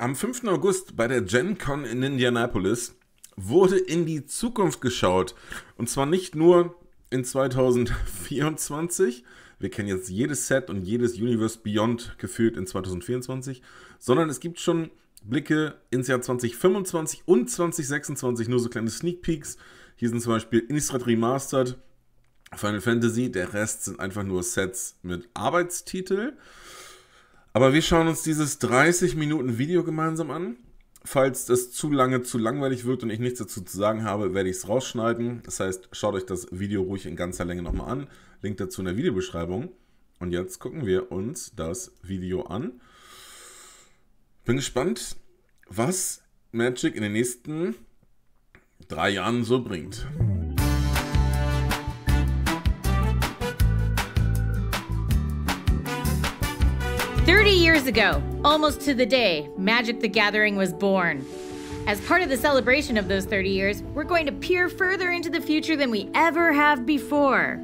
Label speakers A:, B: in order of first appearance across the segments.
A: Am 5. August bei der Gen Con in Indianapolis wurde in die Zukunft geschaut. Und zwar nicht nur in 2024. Wir kennen jetzt jedes Set und jedes Universe Beyond gefühlt in 2024. Sondern es gibt schon Blicke ins Jahr 2025 und 2026. Nur so kleine Sneak Peeks. Hier sind zum Beispiel Innistrad Remastered, Final Fantasy. Der Rest sind einfach nur Sets mit Arbeitstitel. Aber wir schauen uns dieses 30 Minuten Video gemeinsam an. Falls das zu lange, zu langweilig wird und ich nichts dazu zu sagen habe, werde ich es rausschneiden. Das heißt, schaut euch das Video ruhig in ganzer Länge nochmal an. Link dazu in der Videobeschreibung. Und jetzt gucken wir uns das Video an. Bin gespannt, was Magic in den nächsten 3 Jahren so bringt.
B: Years ago, almost to the day, Magic the Gathering was born. As part of the celebration of those 30 years, we're going to peer further into the future than we ever have before.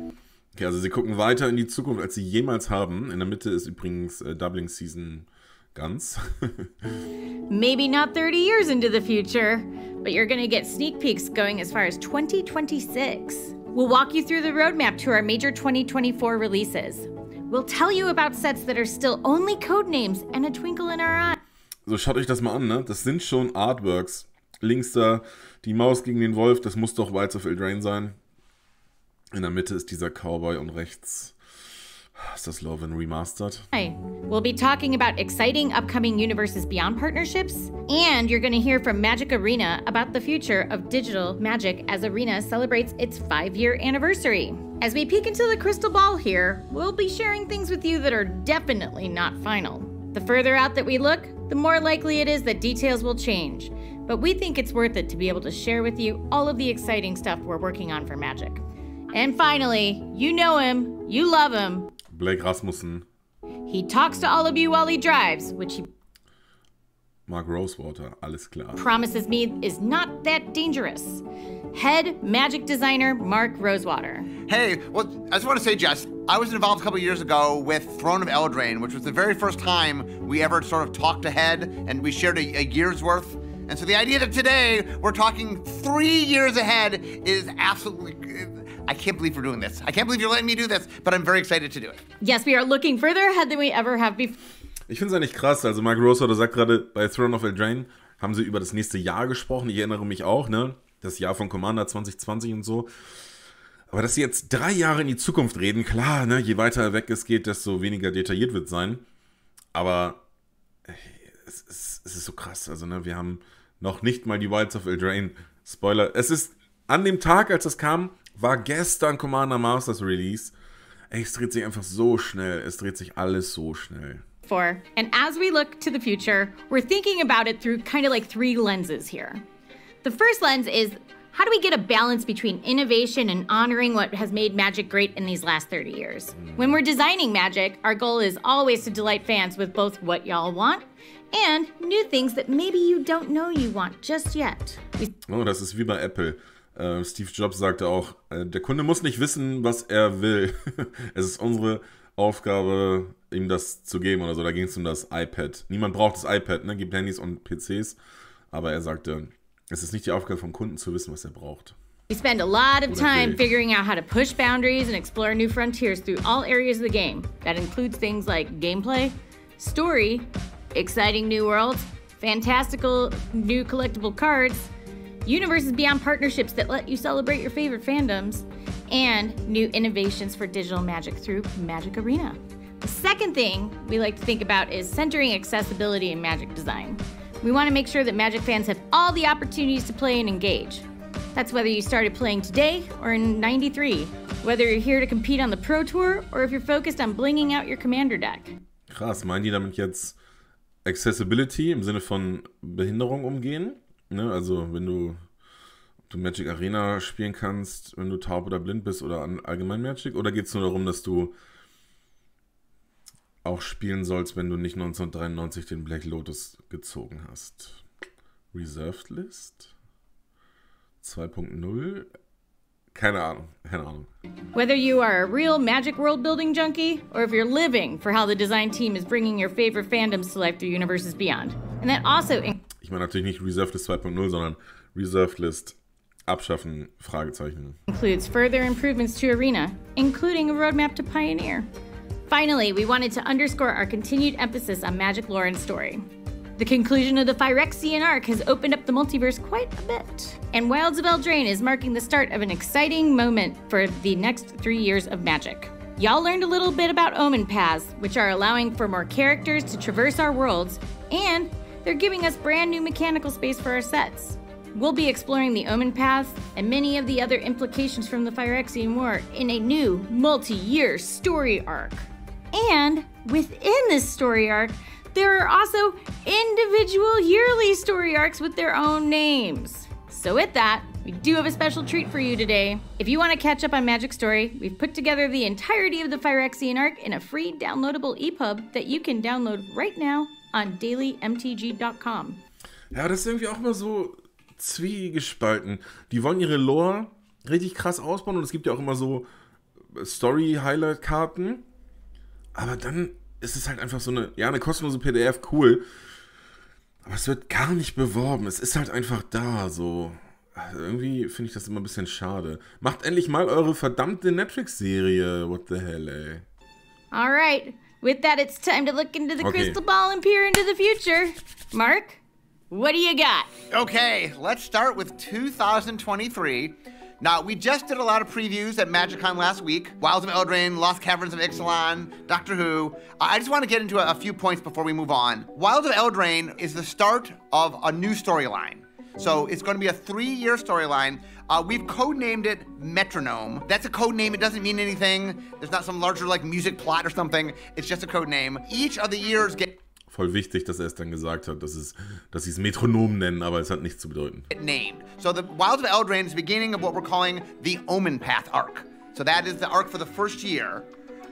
A: Okay, also sie gucken weiter in die Zukunft, als sie jemals haben. In der Mitte ist übrigens Doubling Season ganz.
B: Maybe not 30 years into the future, but you're going to get sneak peeks going as far as 2026. We'll walk you through the roadmap to our major 2024 releases. We'll tell you about sets that are still only codenames and a twinkle in our eye.
A: So, schaut euch das mal an, ne? Das sind schon Artworks. Links da die Maus gegen den Wolf, das muss doch Wilds of Eldraine sein. In der Mitte ist dieser Cowboy und rechts ist das Love and Remastered.
B: Hi. We'll be talking about exciting upcoming Universes Beyond partnerships, and you're going to hear from Magic Arena about the future of digital Magic as Arena celebrates its 5-year anniversary. As we peek into the crystal ball here, we'll be sharing things with you that are definitely not final. The further out that we look, the more likely it is that details will change. But we think it's worth it to be able to share with you all of the exciting stuff we're working on for Magic. And finally, you know him, you love him.
A: Blake Rasmussen.
B: He talks to all of you while he drives, which he
A: Mark Rosewater, alles klar.
B: promises me is not that dangerous. Head Magic designer Mark Rosewater.
C: Hey, well, I just want to say, Jess, I was involved a couple years ago with Throne of Eldraine, which was the very first time we ever sort of talked ahead, and we shared a year's worth. And so the idea that today we're talking 3 years ahead is absolutely... I can't believe we're doing this. I can't believe you're letting me do this, but I'm very excited to do it.
B: Yes, we are looking further ahead than we ever have before.
A: Ich finde es eigentlich krass. Also Mark Rosewater sagt gerade, bei Throne of Eldraine haben sie über das nächste Jahr gesprochen. Ich erinnere mich auch, ne? Das Jahr von Commander 2020 und so. Aber dass sie jetzt 3 Jahre in die Zukunft reden, klar, ne? Je weiter weg es geht, desto weniger detailliert wird es sein. Aber es ist so krass. Also, ne? Wir haben noch nicht mal die Wilds of Eldraine. Spoiler. Es ist an dem Tag, als das kam, war gestern Commander Masters Release. Ey, es dreht sich einfach so schnell. Es dreht sich alles so schnell.
B: And as we look to the future, we're thinking about it through kind of like 3 lenses here. The first lens is, how do we get a balance between innovation and honoring what has made Magic great in these last 30 years? When we're designing Magic, our goal is always to delight fans with both what y'all want and new things that maybe you don't know you want just yet.
A: Oh, das ist wie bei Apple. Steve Jobs sagte auch, der Kunde muss nicht wissen, was er will. Es ist unsere Aufgabe, ihm das zu geben oder so. Da ging es um das iPad. Niemand braucht das iPad, ne? Gibt Handys und PCs. Aber er sagte, es ist nicht die Aufgabe vom Kunden zu wissen, was er braucht.
B: We spend a lot of time figuring out how to push boundaries and explore new frontiers through all areas of the game. That includes things like gameplay, story, exciting new worlds, fantastical new collectible cards, Universes Beyond partnerships that let you celebrate your favorite fandoms, and new innovations for digital Magic through Magic Arena. The second thing we like to think about is centering accessibility in Magic design. We want to make sure that Magic fans have all the opportunities to play and engage. That's whether you started playing today or in '93, whether you're here to compete on the Pro Tour or if you're focused on blinging out your Commander deck.
A: Krass, meinen die damit jetzt Accessibility im Sinne von Behinderung umgehen? Ne? Also wenn du Magic Arena spielen kannst, wenn du taub oder blind bist oder an allgemein Magic? Oder geht es nur darum, dass du auch spielen sollst, wenn du nicht 1993 den Black Lotus gezogen hast? Reserved List? 2.0? Keine Ahnung.
B: Whether you are a real Magic world building junkie or if you're living for how the design team is bringing your favorite fandoms to life through Universes Beyond. And And that also
A: Ich meine natürlich nicht Reserved List 2.0, sondern Reserved List abschaffen, Fragezeichen.
B: includes further improvements to Arena, including a roadmap to Pioneer. Finally, we wanted to underscore our continued emphasis on Magic lore and story. The conclusion of the Phyrexian arc has opened up the multiverse quite a bit, and Wilds of Eldraine is marking the start of an exciting moment for the next 3 years of Magic. Y'all learned a little bit about Omen Paths, which are allowing for more characters to traverse our worlds, and they're giving us brand new mechanical space for our sets. We'll be exploring the Omen Paths and many of the other implications from the Phyrexian War in a new multi-year story arc. And within this story arc, there are also individual yearly story arcs with their own names. So with that, we do have a special treat for you today. If you want to catch up on Magic Story, we've put together the entirety of the Phyrexian arc in a free downloadable EPUB that you can download right now on dailymtg.com.
A: Ja, das ist irgendwie auch immer so zwiegespalten. Die wollen ihre Lore richtig krass ausbauen und es gibt ja auch immer so Story-Highlight-Karten. Aber dann ist es halt einfach so eine kostenlose PDF, cool. Aber es wird gar nicht beworben. Es ist halt einfach da, so. Also irgendwie finde ich das immer ein bisschen schade. Macht endlich mal eure verdammte Netflix-Serie. What the hell, ey.
B: Alright, with that it's time to look into the crystal ball and peer into the future. Mark, what do you got?
C: Okay, let's start with 2023. Now, we just did a lot of previews at MagicCon last week. Wilds of Eldraine, Lost Caverns of Ixalan, Doctor Who. I just want to get into a few points before we move on. Wilds of Eldraine is the start of a new storyline. So it's going to be a 3-year storyline. We've codenamed it Metronome. That's a code name. It doesn't mean anything. There's not some larger like music plot or something. It's just a code name. Each of the years get
A: Voll wichtig, dass er es dann gesagt hat, dass sie es Metronom nennen, aber es hat nichts zu bedeuten.
C: Named. So the Wilds of Eldraine is the beginning of what we're calling the Omen Path arc. So that is the arc for the first year.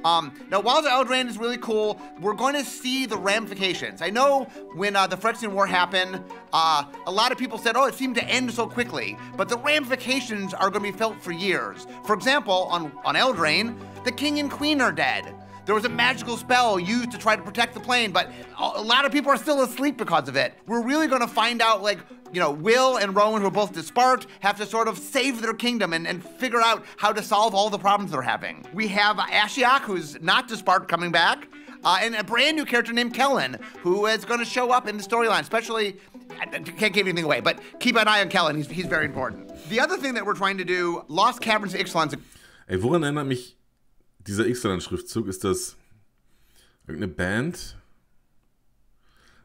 C: Now, Wilds of Eldraine is really cool. We're going to see the ramifications. I know when the Phyrexian War happened, a lot of people said, oh, it seemed to end so quickly. But the ramifications are going to be felt for years. For example, on Eldraine, the king and queen are dead. There was a magical spell used to try to protect the plane, but a lot of people are still asleep because of it. We're really going to find out, like, you know, Will and Rowan, who are both disparked, have to sort of save their kingdom and figure out how to solve all the problems they're having. We have Ashiok, who's not disparked, coming back, and a brand new character named Kellen, who is going to show up in the storyline, especially, I can't give anything away, but keep an eye on Kellen, he's very important. The other thing that we're trying to do, Lost Caverns of Ixalan.
A: Ey, woran erinnert mich dieser Ixalan-Schriftzug? Ist das irgendeine Band?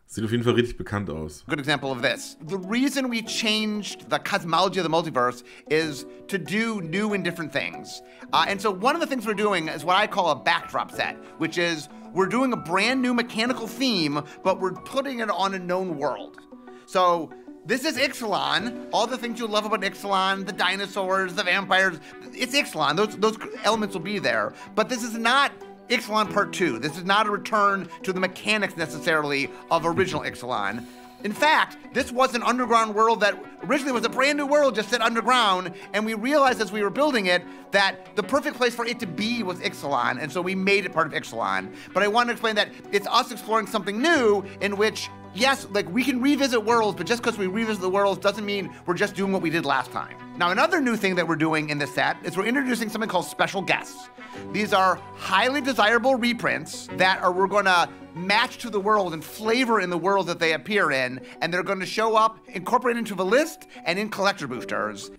A: Sieht auf jeden Fall richtig bekannt aus.
C: Good example of this. The reason we changed the cosmology of the multiverse is to do new and different things. And so one of the things we're doing is what I call a backdrop set, which is we're doing a brand new mechanical theme, but we're putting it on a known world. So this is Ixalan. All the things you love about Ixalan, the dinosaurs, the vampires, it's Ixalan. Those elements will be there. But this is not Ixalan Part 2. This is not a return to the mechanics necessarily of original Ixalan. In fact, this was an underground world that originally was a brand new world just set underground, and we realized as we were building it that the perfect place for it to be was Ixalan, and so we made it part of Ixalan. But I want to explain that it's us exploring something new in which, yes, like we can revisit worlds, but just because we revisit the worlds doesn't mean we're just doing what we did last time. Now, another new thing that we're doing in this set is we're introducing something called special guests. These are highly desirable reprints that we're going to match to the world and flavor in the world that they appear in, and they're going to show up incorporated into the list and in collector boosters.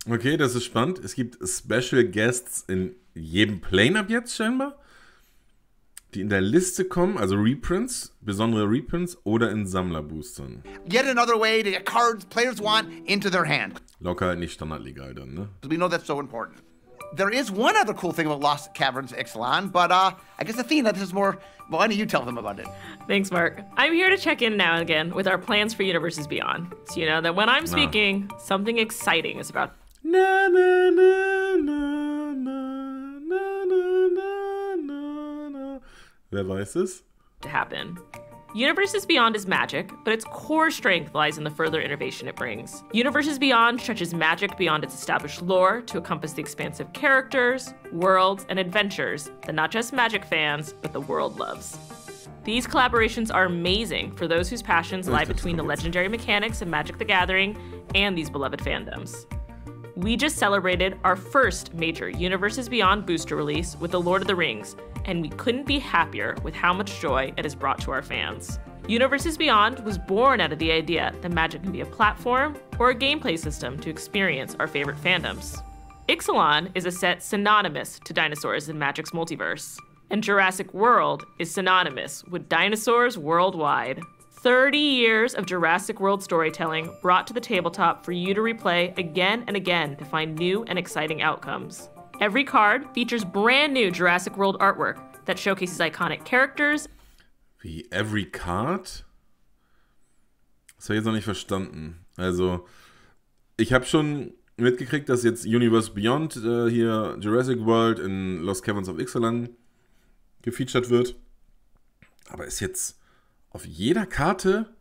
A: Okay, das ist spannend. Es gibt Special Guests in jedem Plane ab jetzt scheinbar, die in der Liste kommen, also Reprints, besondere Reprints oder in Sammlerboostern.
C: Yet another way to get cards players want into their hand.
A: Locker halt nicht standardlegal dann, ne?
C: We know that's so important. There is one other cool thing about Lost Caverns of Ixalan, but I guess Athena, this is more, well, why don't you tell them about it?
D: Thanks, Mark. I'm here to check in now and again with our plans for Universes Beyond. So you know that when I'm speaking, something exciting is about
A: Na, na, na, na, na, na, na, na, na. Wer weiß es?
D: to happen. Universes Beyond is Magic, but its core strength lies in the further innovation it brings. Universes Beyond stretches Magic beyond its established lore to encompass the expansive characters, worlds, and adventures that not just Magic fans, but the world loves. These collaborations are amazing for those whose passions lie between the legendary mechanics of Magic the Gathering and these beloved fandoms. We just celebrated our first major Universes Beyond booster release with The Lord of the Rings, and we couldn't be happier with how much joy it has brought to our fans. Universes Beyond was born out of the idea that Magic can be a platform or a gameplay system to experience our favorite fandoms. Ixalan is a set synonymous to dinosaurs in Magic's multiverse, and Jurassic World is synonymous with dinosaurs worldwide. 30 years of Jurassic World storytelling brought to the tabletop for you to replay again and again to find new and exciting outcomes. Every card features brand new Jurassic World artwork that showcases iconic characters.
A: Wie every card? Das habe ich jetzt noch nicht verstanden. Also, ich habe schon mitgekriegt, dass jetzt Universe Beyond hier Jurassic World in Lost Caverns of Ixalan gefeatured wird. Aber ist jetzt auf jeder Karte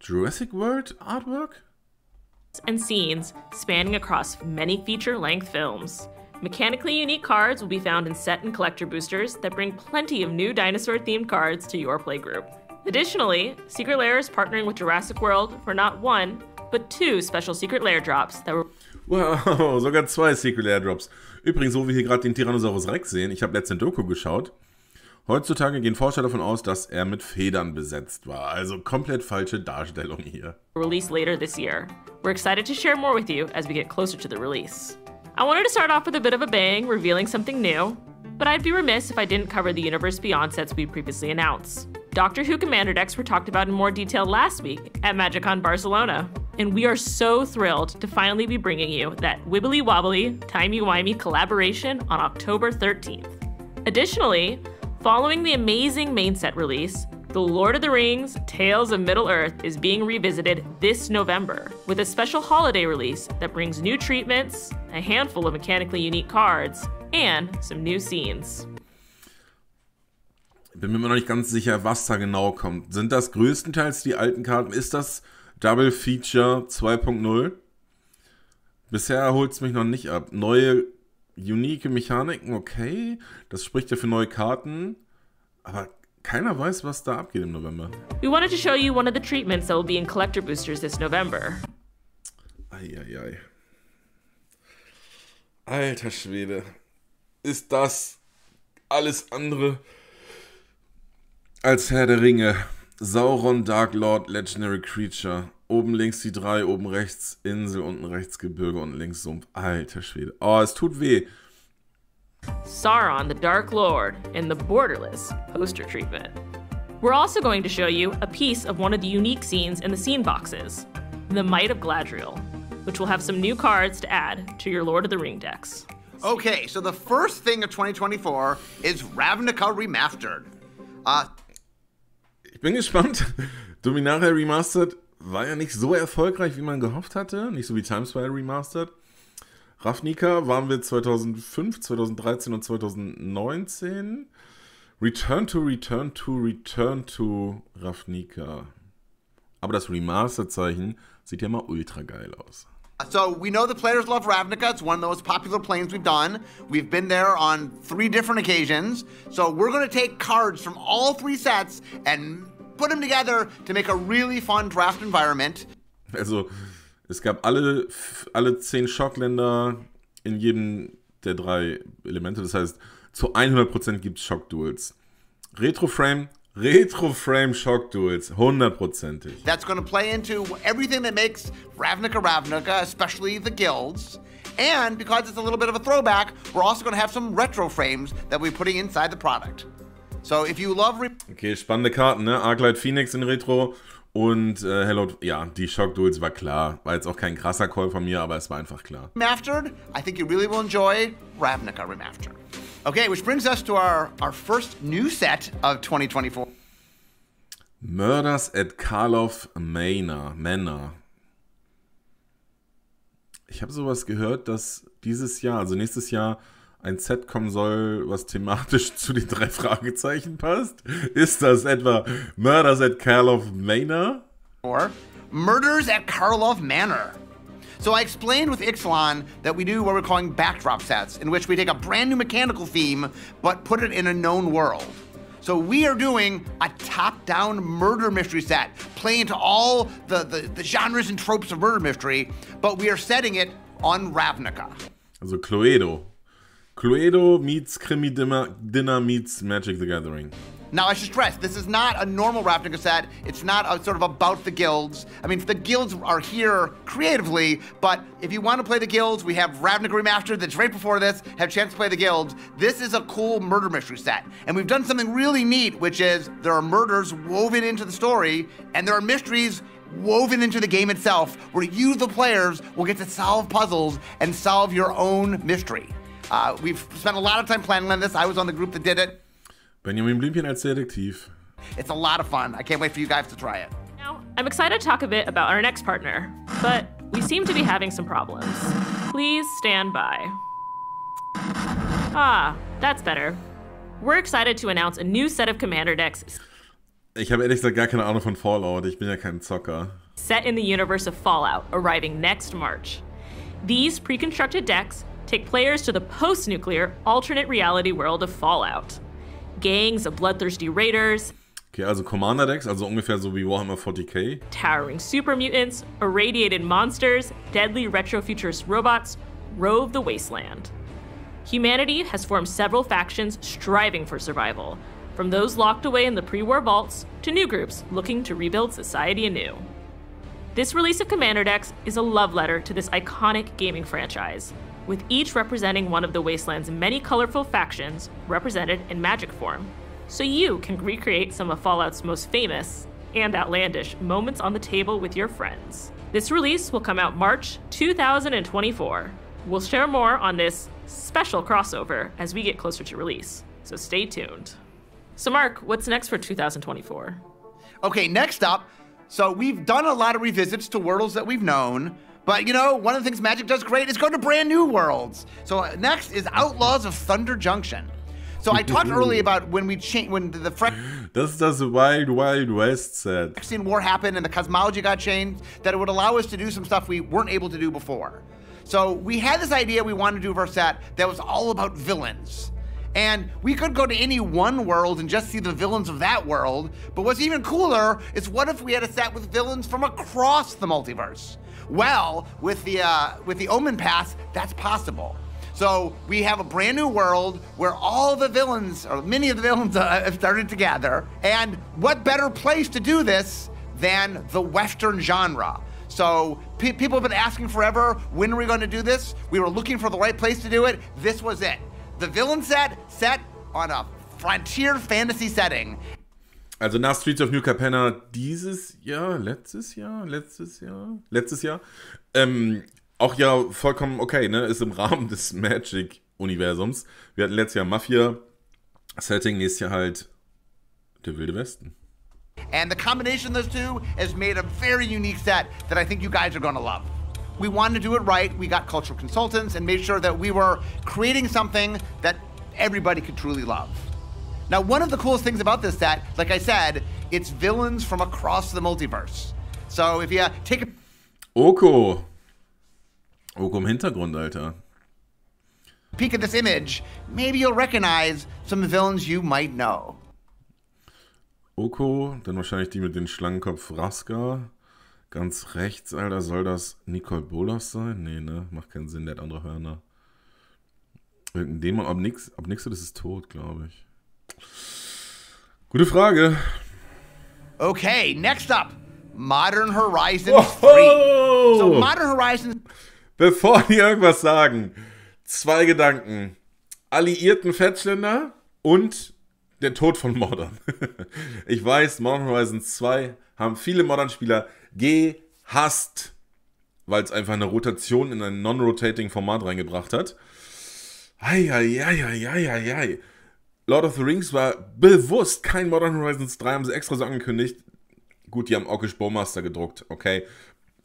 A: Jurassic World Artwork?
D: And scenes spanning across many feature-length films. Mechanically unique cards will be found in set and collector boosters that bring plenty of new dinosaur-themed cards to your playgroup. Additionally, Secret Lair is partnering with Jurassic World for not one, but 2 special Secret Lair drops that were...
A: Wow, sogar 2 Secret Lair Drops. Übrigens, wo wir hier gerade den Tyrannosaurus Rex sehen, ich habe letztens Doku geschaut. Heutzutage gehen Forscher davon aus, dass er mit Federn besetzt war. Also komplett falsche Darstellung hier.
D: Released later this year. We're excited to share more with you as we get closer to the release. I wanted to start off with a bit of a bang, revealing something new, but I'd be remiss if I didn't cover the Universe Beyond sets we previously announced. Doctor Who Commander decks were talked about in more detail last week at MagicCon Barcelona, and we are so thrilled to finally be bringing you that wibbly-wobbly, timey-wimey collaboration on October 13th. Additionally, following the amazing main set release, The Lord of the Rings Tales of Middle-earth is being revisited this November with a special holiday release that brings new treatments, a handful of mechanically unique cards, and some new scenes.
A: Ich bin mir noch nicht ganz sicher, was da genau kommt. Sind das größtenteils die alten Karten? Ist das Double Feature 2.0? Bisher holt es mich noch nicht ab. Neue, unique Mechaniken, okay. Das spricht ja für neue Karten. Aber keiner weiß, was da abgeht im November.
D: We wanted to show you one of the treatments that will be in collector boosters this November.
A: Eieiei. Alter Schwede. Ist das alles andere als Herr der Ringe? Sauron, Dark Lord, Legendary Creature. Oben links die 3, oben rechts Insel, unten rechts Gebirge und links Sumpf. Alter Schwede. Oh, es tut weh.
D: Sauron the Dark Lord in the Borderless poster treatment. We're also going to show you a piece of one of the unique scenes in the scene boxes, the Might of Galadriel, which will have some new cards to add to your Lord of the Ring decks.
C: Okay, so the first thing of 2024 is Ravnica Remastered.
A: Ich bin gespannt. Dominaria Remastered war ja nicht so erfolgreich, wie man gehofft hatte. Nicht so wie Timespire Remastered. Ravnica waren wir 2005, 2013 und 2019. Return to Ravnica. Aber das Remastered-Zeichen sieht ja mal ultra geil aus.
C: So we know the players love Ravnica. It's one of the most popular planes we've done. We've been there on 3 different occasions. So we're going to take cards from all 3 sets and put them together to make a really fun draft environment.
A: Also, es gab alle 10 Schockländer in jedem der 3 Elemente. Das heißt, zu 100% gibt es Shock-Duels. Retroframe Shock-Duels. 100%ig.
C: That's going to play into everything that makes Ravnica, especially the guilds. And because it's a little bit of a throwback, we're also going to have some retro frames that we're putting inside the product. So if you love...
A: Okay, spannende Karten, ne? Arclight Phoenix in Retro und Hello... Ja, die Shock-Duels war klar. War jetzt auch kein krasser Call von mir, aber es war einfach klar.
C: Remastered, I think you really will enjoy Ravnica Remastered. Okay, which brings us to our first new set of 2024.
A: Murders at Karlov Manor. Ich habe sowas gehört, dass dieses Jahr, also nächstes Jahr, ein Set kommen soll, was thematisch zu den 3 Fragezeichen passt. Ist das etwa Murders at Karlov Manor?
C: Or Murders at Karlov Manor. So I explained with Ixalan that we do what we're calling backdrop sets, in which we take a brand new mechanical theme, but put it in a known world. So we are doing a top-down murder mystery set, playing to all the genres and tropes of murder mystery, but we are setting it on Ravnica.
A: Also Cluedo. Cluedo meets Krimi Dinner meets Magic the Gathering.
C: Now, I should stress, this is not a normal Ravnica set. It's not sort of about the guilds. I mean, the guilds are here creatively, but if you want to play the guilds, we have Ravnica Remastered that's right before this, have a chance to play the guilds. This is a cool murder mystery set. And we've done something really neat, which is there are murders woven into the story, and there are mysteries woven into the game itself, where you, the players, will get to solve puzzles and solve your own mystery. We've spent a lot of time planning on this. I was on the group that did it.
A: Benjamin Blümchen als Detektiv.
C: It's a lot of fun. I can't wait for you guys to try it.
D: Now, I'm excited to talk a bit about our next partner, but we seem to be having some problems. Please stand by. Ah, that's better. We're excited to announce a new set of Commander decks.
A: Ich habe ehrlich gesagt gar keine Ahnung von Fallout. Ich bin ja kein Zocker.
D: Set in the universe of Fallout, arriving next March. These pre-constructed decks take players to the post-nuclear alternate reality world of Fallout. Gangs of bloodthirsty raiders.
A: Okay, also Commander-Decks, also ungefähr so wie Warhammer 40k.
D: Towering super mutants, irradiated monsters, deadly retrofuturist robots rove the wasteland. Humanity has formed several factions striving for survival, from those locked away in the pre-war vaults to new groups looking to rebuild society anew. This release of Commander Decks is a love letter to this iconic gaming franchise, with each representing one of the Wasteland's many colorful factions represented in Magic form, so you can recreate some of Fallout's most famous and outlandish moments on the table with your friends. This release will come out March 2024. We'll share more on this special crossover as we get closer to release, so stay tuned. So Mark, what's next for 2024?
C: Okay, next up, so we've done a lot of revisits to worlds that we've known, but you know, one of the things Magic does great is go to brand new worlds. So next is Outlaws of Thunder Junction. So I talked earlier about when the
A: Das ist das Wild Wild West set.
C: Phyrexian War happened and the cosmology got changed, that it would allow us to do some stuff we weren't able to do before. So we had this idea we wanted to do for our set that was all about villains. And we could go to any one world and just see the villains of that world, but what's even cooler is what if we had a set with villains from across the multiverse? Well, with the Omen Pass, that's possible. So we have a brand new world where all the villains, or many of the villains have started to gather, and what better place to do this than the Western genre? So people have been asking forever, when are we going to do this? We were looking for the right place to do it. This was it. The villain set on a frontier fantasy setting.
A: Also nach Streets of New Capenna letztes Jahr, auch ja vollkommen okay, ne, ist im Rahmen des Magic-Universums. Wir hatten letztes Jahr Mafia-Setting, nächstes Jahr halt der Wilde Westen.
C: And the combination of those two has made a very unique set that I think you guys are going to love. We wanted to do it right. We got cultural consultants and made sure that we were creating something that everybody could truly love. Now, one of the coolest things about this set, like I said, it's villains from across the multiverse. So if you take a...
A: Oko im Hintergrund, Alter.
C: Peek at this image, maybe you'll recognize some villains you might know.
A: Oko, dann wahrscheinlich die mit dem Schlangenkopf Vraska. Ganz rechts, Alter, soll das Nicole Bolas sein? Nee, ne? Macht keinen Sinn, der hat andere Hörner. Irgendein Dämon, ab nix, das ist tot, glaube ich. Gute Frage.
C: Okay, next up. Modern Horizons 3. So Modern Horizons...
A: Bevor die irgendwas sagen, 2 Gedanken. Alliierten Fettschländer und der Tod von Modern. Ich weiß, Modern Horizons 2 haben viele Modern-Spieler gehasst, weil es einfach eine Rotation in ein non-rotating Format reingebracht hat. Eieieiei. Lord of the Rings war bewusst kein Modern Horizons 3, haben sie extra so angekündigt. Gut, die haben Orkish Bowmaster gedruckt, okay.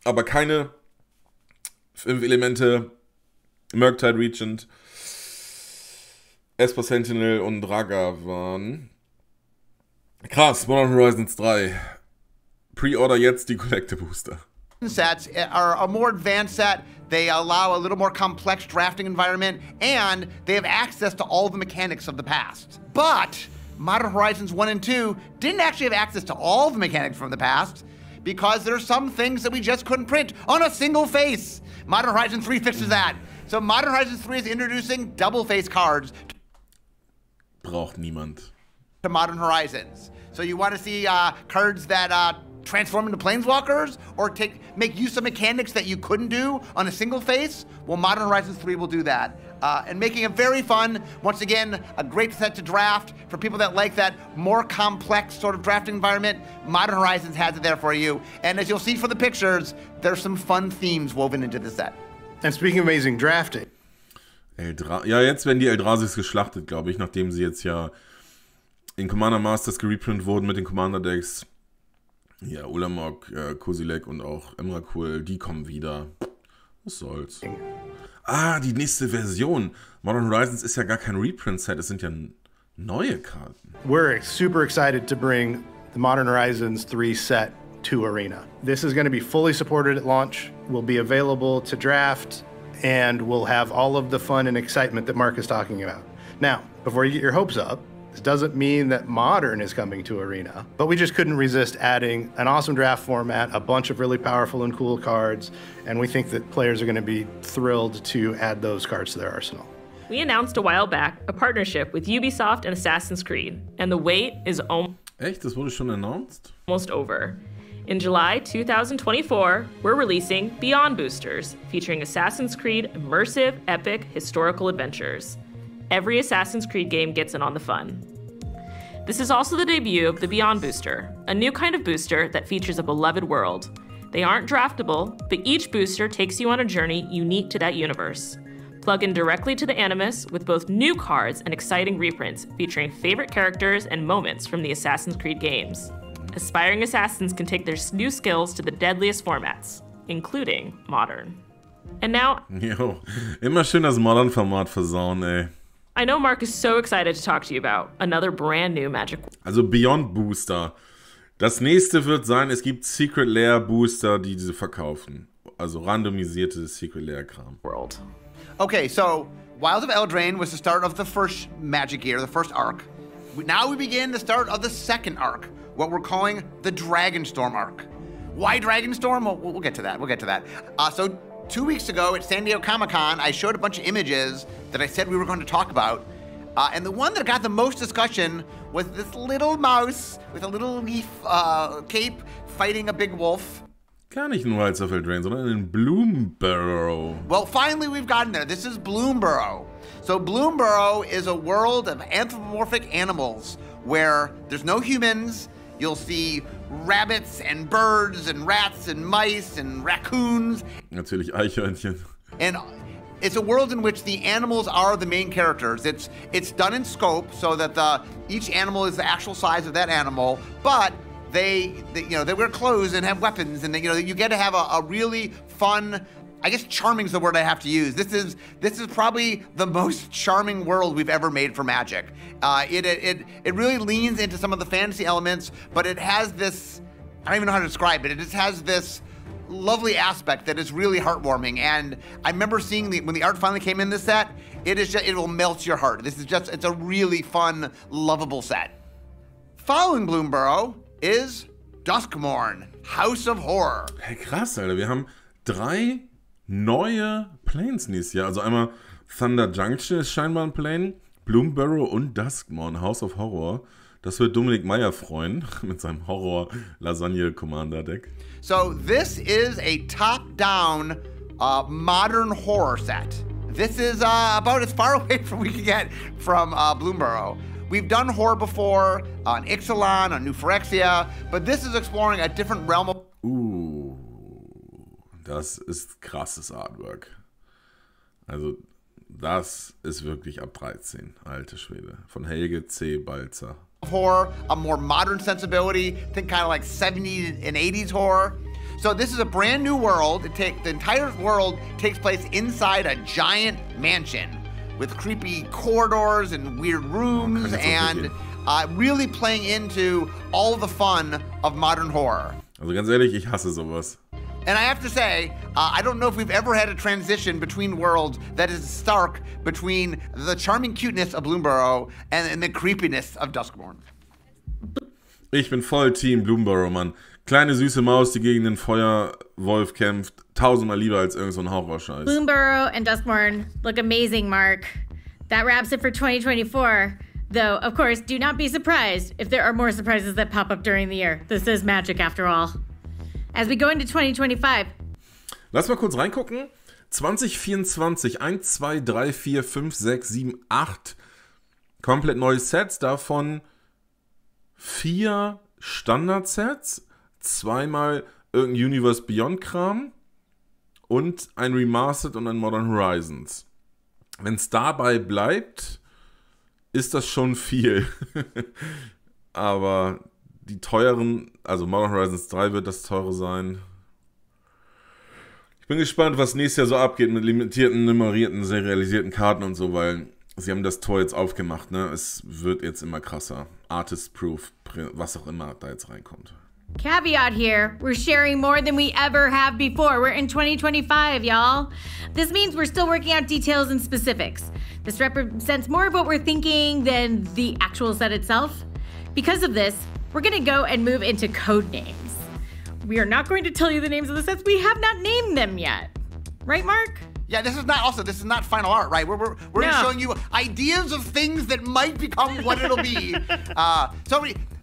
A: Aber keine 5 Elemente, Murktide Regent, Esper Sentinel und Draga waren. Krass, Modern Horizons 3. Pre-order jetzt die Collector Booster.
C: Sets are a more advanced set. They allow a little more complex drafting environment, and they have access to all the mechanics of the past. But Modern Horizons 1 and 2 didn't actually have access to all the mechanics from the past because there's some things that we just couldn't print on a single face. Modern Horizons 3 fixes that. So Modern Horizons 3 is introducing double face cards.
A: Braucht niemand.
C: To Modern Horizons. So you want to see cards that transform into planeswalkers or make use of mechanics that you couldn't do on a single face? Well, Modern Horizons 3 will do that. And making it very fun. Once again, a great set to draft for people that like that more complex sort of drafting environment. Modern Horizons has it there for you. And as you'll see from the pictures, there's some fun themes woven into the set.
E: And speaking of amazing drafting.
A: Ja, jetzt werden die Eldrasis geschlachtet, glaube ich, nachdem sie jetzt ja in Commander Masters gereprintet wurden mit den Commander-Decks. Ja, Ulamog, Kozilek und auch Emrakul, die kommen wieder. Was soll's. Ah, die nächste Version. Modern Horizons ist ja gar kein Reprint-Set, es sind ja neue Karten.
E: We're super excited to bring the Modern Horizons 3 set to Arena. This is going to be fully supported at launch, will be available to draft, and will have all of the fun and excitement that Mark is talking about. Now, before you get your hopes up, this doesn't mean that Modern is coming to Arena, but we just couldn't resist adding an awesome draft format, a bunch of really powerful and cool cards, and we think that players are going to be thrilled to add those cards to their arsenal.
D: We announced a while back a partnership with Ubisoft and Assassin's Creed, and the wait is
A: Echt? Das wurde schon announced?
D: almost over. In July 2024, we're releasing Beyond Boosters, featuring Assassin's Creed immersive, epic, historical adventures. Every Assassin's Creed game gets in on the fun. This is also the debut of the Beyond Booster, a new kind of booster that features a beloved world. They aren't draftable, but each booster takes you on a journey unique to that universe. Plug in directly to the Animus with both new cards and exciting reprints featuring favorite characters and moments from the Assassin's Creed games. Aspiring assassins can take their new skills to the deadliest formats, including Modern. And now,
A: Jo, immer schön das Modern-Format versauen, ey.
D: I know Mark is so excited to talk to you about another brand new Magic.
A: Also Beyond Booster. Das nächste wird sein, es gibt Secret Lair Booster, die diese verkaufen. Also randomisierte Secret Lair Kram.
D: World.
C: Okay, so Wilds of Eldraine was the start of the first Magic year, the first arc. Now we begin the start of the second arc, what we're calling the Dragonstorm arc. Why Dragonstorm? Well, we'll get to that. We'll get to that. So 2 weeks ago at San Diego Comic-Con, I showed a bunch of images that I said we were going to talk about. And the one that got the most discussion was this little mouse with a little leaf cape fighting a big wolf.
A: Gar nicht in Wilds of Eldraine, sondern in Bloomburrow.
C: Well, finally we've gotten there. This is Bloomburrow. So Bloomburrow is a world of anthropomorphic animals where there's no humans. You'll see rabbits and birds and rats and mice and raccoons.
A: Natürlich Eichhörnchen.
C: And it's a world in which the animals are the main characters. It's done in scope so that each animal is the actual size of that animal, but they wear clothes and have weapons, and you get to have a really fun, I guess charming is the word I have to use. This is probably the most charming world we've ever made for Magic. It really leans into some of the fantasy elements, but it has this, I don't even know how to describe it. It just has this lovely aspect that is really heartwarming. And I remember seeing when the art finally came in this set, it will melt your heart. It's a really fun, lovable set. Following Bloomburrow is Duskmourn, House of Horror.
A: Hey, krass, Alter. Wir haben 3 neue Planes nächstes Jahr. Also einmal Thunder Junction ist scheinbar ein Plane, Bloomburrow und Duskmourn, House of Horror. Das wird Dominik Meyer freuen mit seinem Horror-Lasagne-Commander-Deck.
C: So this is a top-down modern horror set. This is about as far away from we can get from Bloomburrow. We've done horror before on Ixalan, on New Phyrexia, but this is exploring a different realm of...
A: Das ist krasses Artwork. Also, das ist wirklich ab 13, alte Schwede. Von Helge C. Balzer.
C: Horror, a more modern sensibility, think kind of like 70s and 80s horror. So this is a brand new world. The entire world takes place inside a giant mansion with creepy corridors and weird rooms, and really playing into all the fun of modern horror.
A: Also ganz ehrlich, ich hasse sowas.
C: And I have to say, I don't know if we've ever had a transition between worlds that is stark between the charming cuteness of Bloomburrow and the creepiness of Duskmourn.
A: Ich bin voll Team Bloomburrow, Mann. Kleine süße Maus, die gegen den Feuerwolf kämpft. Tausendmal lieber als irgend so ein Horrorscheiß.
B: Bloomburrow and Duskmourn look amazing, Mark. That wraps it for 2024. Though, of course, do not be surprised if there are more surprises that pop up during the year. This is magic after all. As we go into 2025.
A: Lass mal kurz reingucken. 2024, 1, 2, 3, 4, 5, 6, 7, 8 komplett neue Sets, davon 4 Standard-Sets, 2-mal irgendein Universe Beyond-Kram und ein Remastered und ein Modern Horizons. Wenn es dabei bleibt, ist das schon viel. Aber die teuren, also Modern Horizons 3 wird das teure sein. Ich bin gespannt, was nächstes Jahr so abgeht mit limitierten, nummerierten, serialisierten Karten und so, weil sie haben das Tor jetzt aufgemacht, ne? Es wird jetzt immer krasser. Artist-Proof, was auch immer da jetzt reinkommt.
B: Caveat here, we're sharing more than we ever have before. We're in 2025, y'all. This means we're still working out details and specifics. This represents more of what we're thinking than the actual set itself. Because of this, we're gonna go and move into code names. We are not going to tell you the names of the sets. We have not named them yet. Right, Mark?
C: Yeah, this is not final art, right? We're just showing you ideas of things that might become what it'll be.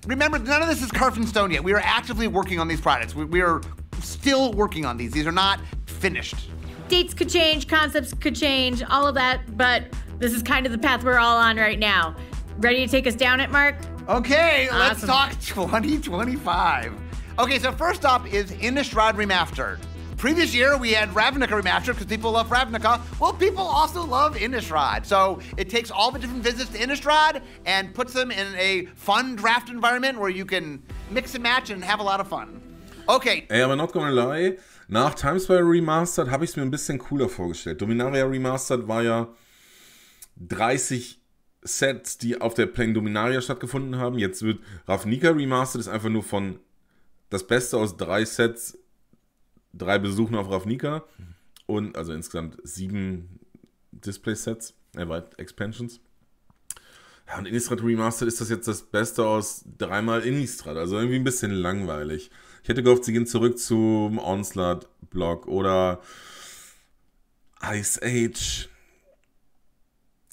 C: Remember, none of this is carved in stone yet. We are actively working on these products. We are still working on these. These are not finished.
B: Dates could change, concepts could change, all of that, but this is kind of the path we're all on right now. Ready to take us down it, Mark?
C: Okay, Let's talk 2025. Okay, so first up is Innistrad Remastered. Previous year, we had Ravnica Remastered because people love Ravnica. Well, people also love Innistrad. So it takes all the different visits to Innistrad and puts them in a fun draft environment where you can mix and match and have a lot of fun. Okay.
A: Ey, aber not gonna lie, nach Timespire Remastered habe ich es mir ein bisschen cooler vorgestellt. Dominaria Remastered war ja 30 Sets, die auf der Plane Dominaria stattgefunden haben. Jetzt wird Ravnica Remastered, ist einfach nur von das Beste aus 3 Sets, 3 Besuchen auf Ravnica und also insgesamt 7 Display-Sets, Expansions. Ja, und Innistrad Remastered ist das jetzt das Beste aus 3-mal Innistrad, also irgendwie ein bisschen langweilig. Ich hätte gehofft, sie gehen zurück zum Onslaught-Block oder Ice Age,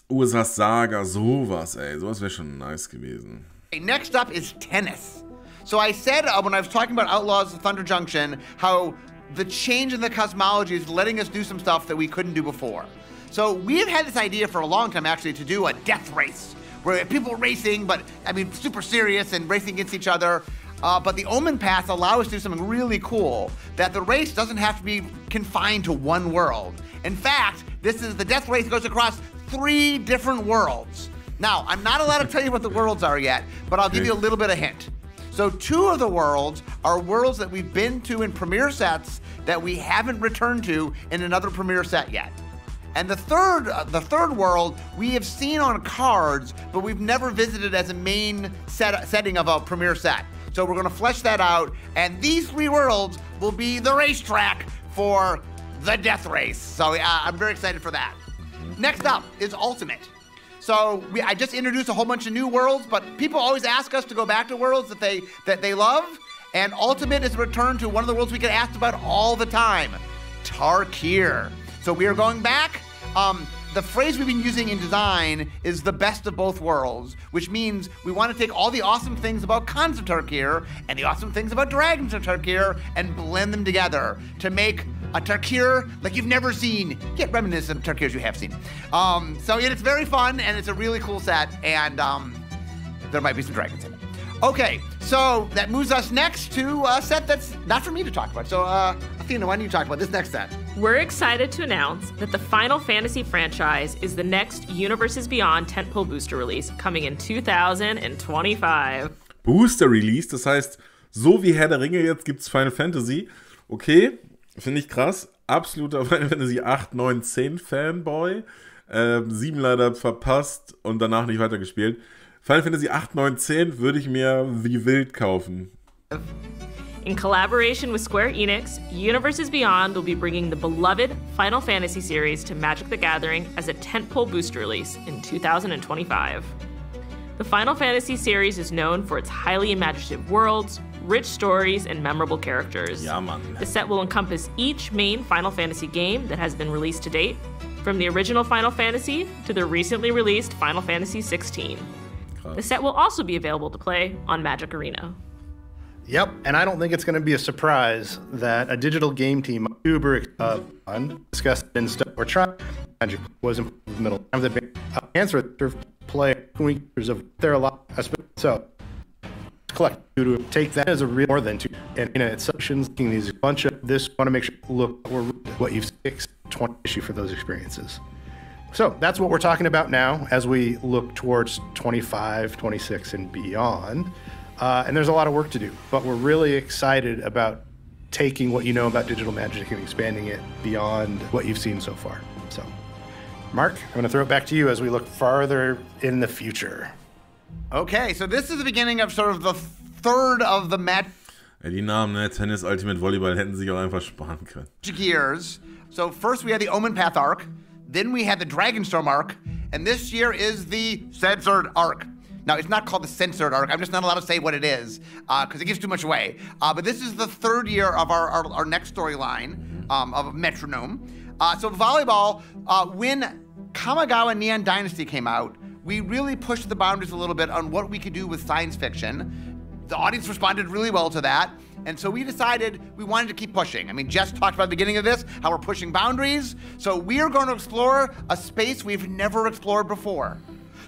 A: Ursas Saga, sowas, ey. Sowas wäre schon nice gewesen.
C: Next up is tennis. So I said when I was talking about Outlaws of Thunder Junction, how the change in the cosmology is letting us do some stuff that we couldn't do before. So we have had this idea for a long time, actually, to do a death race, where people racing, but I mean, super serious and racing against each other. But the Omen Paths allow us to do something really cool, that the race doesn't have to be confined to one world. In fact, the death race goes across 3 different worlds. Now, I'm not allowed to tell you what the worlds are yet, but I'll give you a little bit of hint. So 2 of the worlds are worlds that we've been to in premiere sets that we haven't returned to in another premiere set yet. And the third world we have seen on cards, but we've never visited as a main setting of a premiere set. So we're gonna flesh that out, and these 3 worlds will be the racetrack for the death race. So I'm very excited for that. Next up is Ultimate. So I just introduced a whole bunch of new worlds, but people always ask us to go back to worlds that they love, and Ultimate is a return to one of the worlds we get asked about all the time, Tarkir. So we are going back. The phrase we've been using in design is the best of both worlds, which means we want to take all the awesome things about Khans of Tarkir and the awesome things about Dragons of Tarkir and blend them together to make a Tarkir like you've never seen, yet reminiscent of Tarkirs you have seen. So it's very fun, and it's a really cool set, and there might be some dragons in it. Okay, so that moves us next to a set that's not for me to talk about. So, Athena, why don't you talk about this next set?
D: We're excited to announce that the Final Fantasy franchise is the next Universes Beyond tentpole booster release coming in 2025.
A: Booster Release, das heißt, so wie Herr der Ringe jetzt gibt's Final Fantasy. Okay, finde ich krass. Absoluter Final Fantasy 8, 9, 10 Fanboy. 7 leider verpasst und danach nicht weitergespielt. Final Fantasy 8, 9, 10 würde ich mir wie wild kaufen.
D: In collaboration with Square Enix, Universes Beyond will be bringing the beloved Final Fantasy series to Magic the Gathering as a tentpole booster release in 2025. The Final Fantasy series is known for its highly imaginative worlds, rich stories, and memorable characters.
A: Ja, Mann.
D: The set will encompass each main Final Fantasy game that has been released to date, from the original Final Fantasy to the recently released Final Fantasy XVI. The set will also be available to play on Magic Arena.
E: Yep, and I don't think it's going to be a surprise that a digital game team super discussed and stuff we're trying Magic was in the middle of the answer to play weeks of their life. So collect to take that as a real more than two and it's sections these bunch of this want to make sure look what you've 620 issue for those experiences. So that's what we're talking about now as we look towards 25, 26 and beyond. And there's a lot of work to do, but we're really excited about taking what you know about digital Magic and expanding it beyond what you've seen so far. So, Mark, I'm going to throw it back to you as we look farther in the future.
C: Okay, so this is the beginning of sort of the third of the Magic
A: Die Namen, ne? Tennis, Ultimate, Volleyball hätten sie auch einfach sparen können.
C: years. So first we had the Omen Path arc, then we had the Dragonstorm arc, and this year is the Censored arc. Now, it's not called the Censored arc. I'm just not allowed to say what it is because it gives too much away. But this is the third year of our next storyline of Metronome. So volleyball, when Kamigawa Neon Dynasty came out, we really pushed the boundaries a little bit on what we could do with science fiction. The audience responded really well to that. And so we decided we wanted to keep pushing. I mean, Jess talked about at the beginning of this, how we're pushing boundaries. So we are going to explore a space we've never explored before.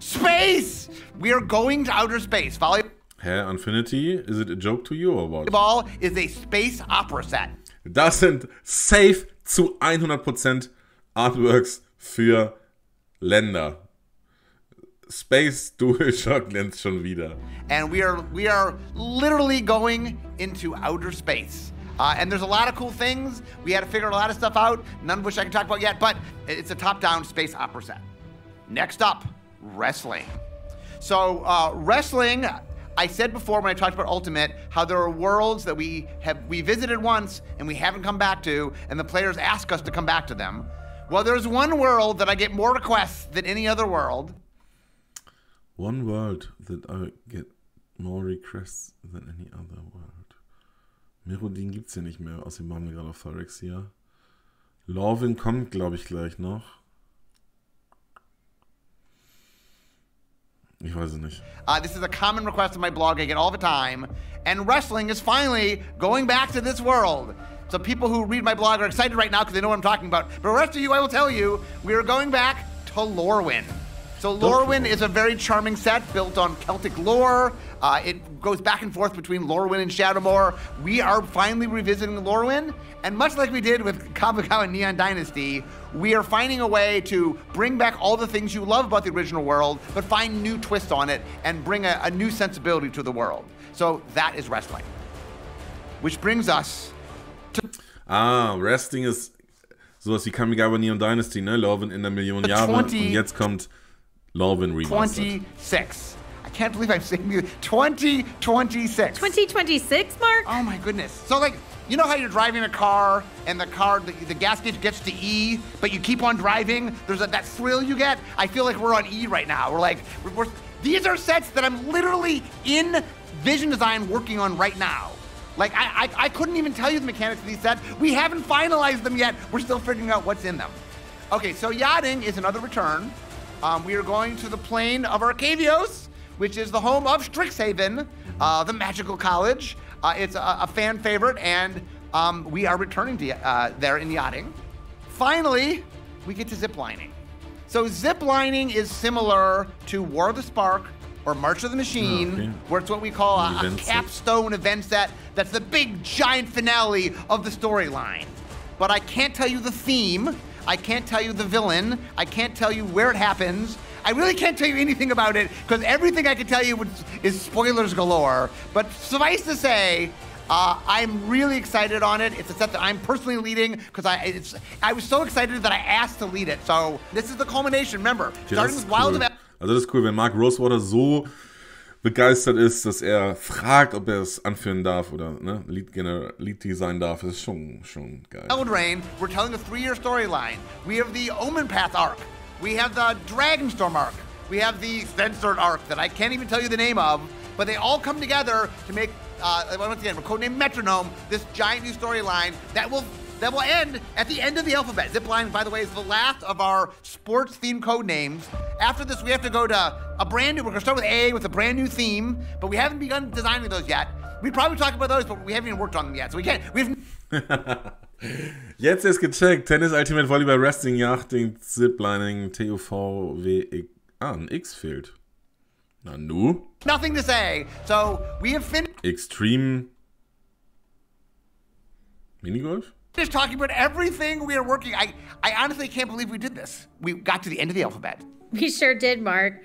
C: Space! We are going to outer space.
A: Hä, Infinity? Is it a joke to you or what?
C: Volleyball is a space opera set.
A: Das sind safe zu 100% Artworks für Länder. Space DualShock glänzt schon wieder.
C: And we are literally going into outer space. And there's a lot of cool things. We had to figure a lot of stuff out, none of which I can talk about yet, but it's a top-down space opera set. Next up, wrestling. So wrestling, I said before when I talked about Ultimate, how there are worlds that we visited once and we haven't come back to, and the players ask us to come back to them. Well, there's one world that I get more requests than any other world.
A: One world that I get more requests than any other world. Merodin gibt's hier nicht mehr, außerdem waren wir gerade auf Phyrexia. Lorwyn kommt, glaube ich, gleich noch. Ich weiß es nicht.
C: This is a common request on my blog I get all the time. And wrestling is finally going back to this world. So people who read my blog are excited right now because they know what I'm talking about. But the rest of you, I will tell you, we are going back to Lorwyn. So Lorwyn is a very charming set built on Celtic lore. It goes back and forth between Lorwyn and Shadowmoor. We are finally revisiting Lorwyn. And much like we did with Kamigawa Neon Dynasty, we are finding a way to bring back all the things you love about the original world, but find new twists on it and bring a new sensibility to the world. So that is wrestling. Which brings us to...
A: Wrestling ist sowas wie Kamigawa Neon Dynasty, ne? Lorwyn in der Million Jahre. Und jetzt kommt Lorwyn Remastered.
C: 26. I can't believe I'm saying this. 2026.
B: 2026, Mark?
C: Oh my goodness. So like, you know how you're driving a car and the gas gauge gets to E, but you keep on driving? There's that thrill you get? I feel like we're on E right now. We're like, these are sets that I'm literally in Vision Design working on right now. Like, I couldn't even tell you the mechanics of these sets. We haven't finalized them yet. We're still figuring out what's in them. Okay, so Yachting is another return. We are going to the plane of Arcavios, which is the home of Strixhaven, the magical college. It's a fan favorite, and we are returning to there in Yachting. Finally, we get to ziplining. So ziplining is similar to War of the Spark or March of the Machine, where it's what we call a capstone event set that's the big, giant finale of the storyline. But I can't tell you the theme. I can't tell you the villain. I can't tell you where it happens. I really can't tell you anything about it because everything I can tell you is spoilers galore. But suffice to say, I'm really excited on it. It's a set that I'm personally leading because I was so excited that I asked to lead it. So this is the culmination. Remember, starting with Wild Event.
A: Also das ist cool, wenn Mark Rosewater so begeistert ist, dass er fragt, ob er es anführen darf oder ne, Lead sein darf. Das ist schon geil.
C: Eldraine, we're telling a 3-year storyline. We have the Omen Path arc. We have the Dragonstorm arc. We have the Censored arc that I can't even tell you the name of, but they all come together to make, once again, we're codenamed Metronome, this giant new storyline that will end at the end of the alphabet. Zipline, by the way, is the last of our sports-themed code names. After this, we have to go to a brand new, we're gonna start with A with a brand new theme, but we haven't begun designing those yet. We'd probably talk about those, but we haven't even worked on them yet, so we've
A: Jetzt ist gecheckt. Tennis, Ultimate Volleyball, Wrestling, Yachting, Ziplining, TUV, WX. Ein X fehlt. Na nu?
C: Nothing to say. So, we have finished
A: Extreme Minigolf?
C: talking about everything we are working. I honestly can't believe we did this. We got to the end of the alphabet.
B: We sure did, Mark.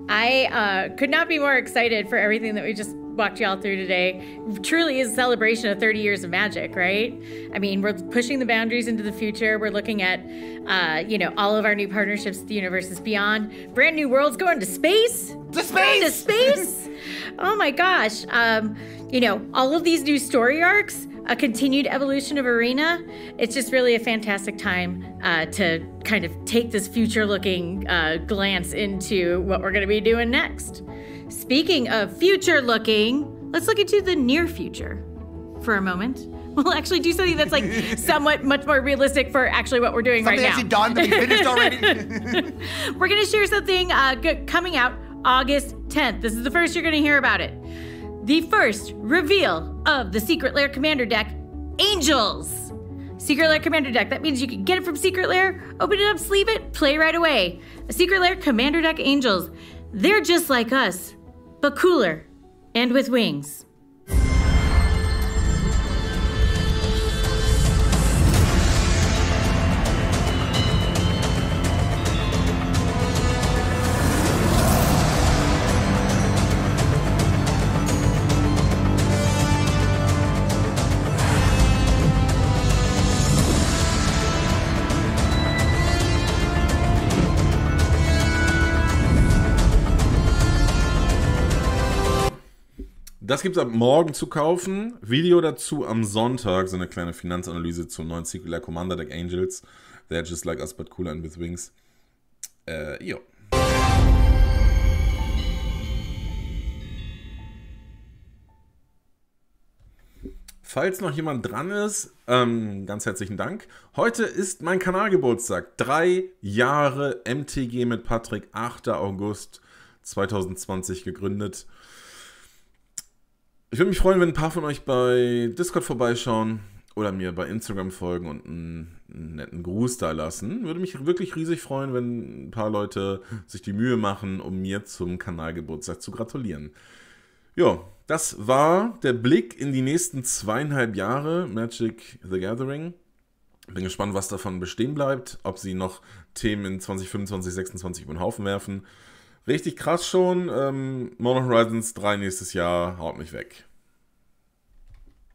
B: I could not be more excited for everything that we just walked y'all through today. It truly is a celebration of 30 years of Magic, right? I mean, we're pushing the boundaries into the future. We're looking at, all of our new partnerships with the Universes Beyond. Brand new worlds going to space.
C: To space!
B: Going to space! Oh my gosh. All of these new story arcs, a continued evolution of Arena. It's just really a fantastic time to kind of take this future-looking glance into what we're going to be doing next. Speaking of future-looking, let's look into the near future for a moment. We'll actually do something that's like somewhat much more realistic for actually what we're doing right now.
C: Something actually done that we finished already.
B: We're going to share something coming out August 10th. This is the first you're going to hear about it. The first reveal of the Secret Lair Commander deck, Angels. Secret Lair Commander deck. That means you can get it from Secret Lair, open it up, sleeve it, play right away. A Secret Lair Commander deck, Angels. They're just like us, but cooler and with wings.
A: Das gibt es ab morgen zu kaufen. Video dazu am Sonntag, so eine kleine Finanzanalyse zum neuen Secret Lair Commander Deck Angels. They're just like us, but cooler and with wings. Jo. Falls noch jemand dran ist, ganz herzlichen Dank. Heute ist mein Kanalgeburtstag. 3 Jahre MTG mit Patrick, 8. August 2020 gegründet. Ich würde mich freuen, wenn ein paar von euch bei Discord vorbeischauen oder mir bei Instagram folgen und einen netten Gruß da lassen. Würde mich wirklich riesig freuen, wenn ein paar Leute sich die Mühe machen, um mir zum Kanalgeburtstag zu gratulieren. Ja, das war der Blick in die nächsten 2,5 Jahre Magic the Gathering. Bin gespannt, was davon bestehen bleibt, ob sie noch Themen in 2025, 2026 über den Haufen werfen. Richtig krass schon. Modern Horizons 3 nächstes Jahr, haut mich weg.